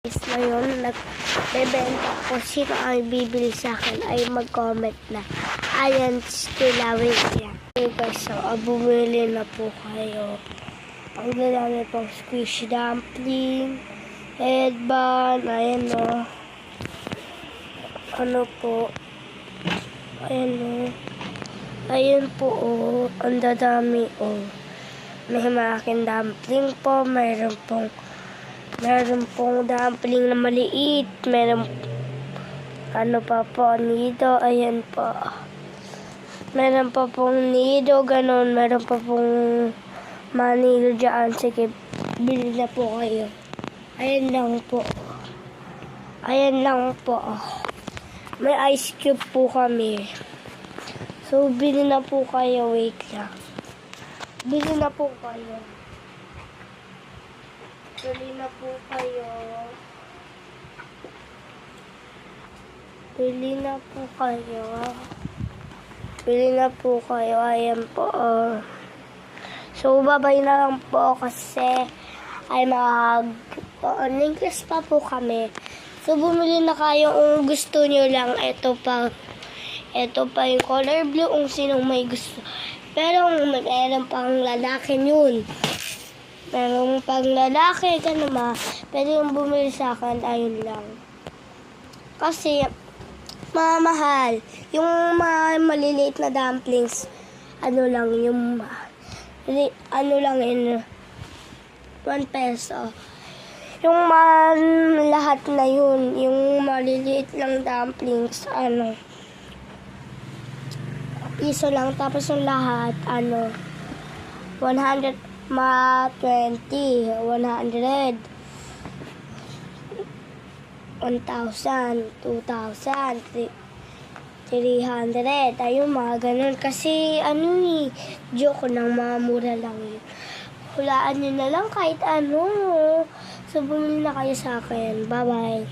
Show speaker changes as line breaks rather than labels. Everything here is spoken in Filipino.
Ngayon, nagbebenta ko. Sino ang bibili sa akin ay mag-comment na. Ayan, sila, wait lang. Okay guys, so bumili na po kayo. Ang lalaki pang squishy dumpling, headband, ayan o. Ano po, ayan o. Ayan po o, ang dadami o. May malaking dumpling po, meron pong dumpling na maliit. Meron ano pa po, nido. Ayan po. Meron pa pong nido, ganun. Meron pa pong manido dyan. Sige, bili na po kayo. Ayan lang po. Ayan lang po. May ice cube po kami. So, bili na po kayo. Wait lang. Bili na po kayo. Bili na po kayo. Bili na po kayo. Bili na po kayo. Ayan po. So, babay na lang po kasi ay mag-English pa po kami. So, bumili na kayo kung gusto nyo lang. Ito pa yung color blue kung sinong may gusto. Pero meron pang lalaki yun. Merong pang lalaki, gano'n ma. Pwede yung bumili sa akin, ayun lang. Kasi, mamahal. Yung maliliit na dumplings, ano lang, yung, ano lang, in 1 peso. Yung lahat na yun, yung maliliit lang dumplings, ano, piso lang. Tapos yung lahat, ano, 100, 20, 100, 1,000, 2,000, 300. Ayun, mga ganun. Kasi, ano ni, joke lang, mga mura lang yun. Hulaan nyo na lang kahit ano. So, bumili na kayo sa akin. Bye-bye.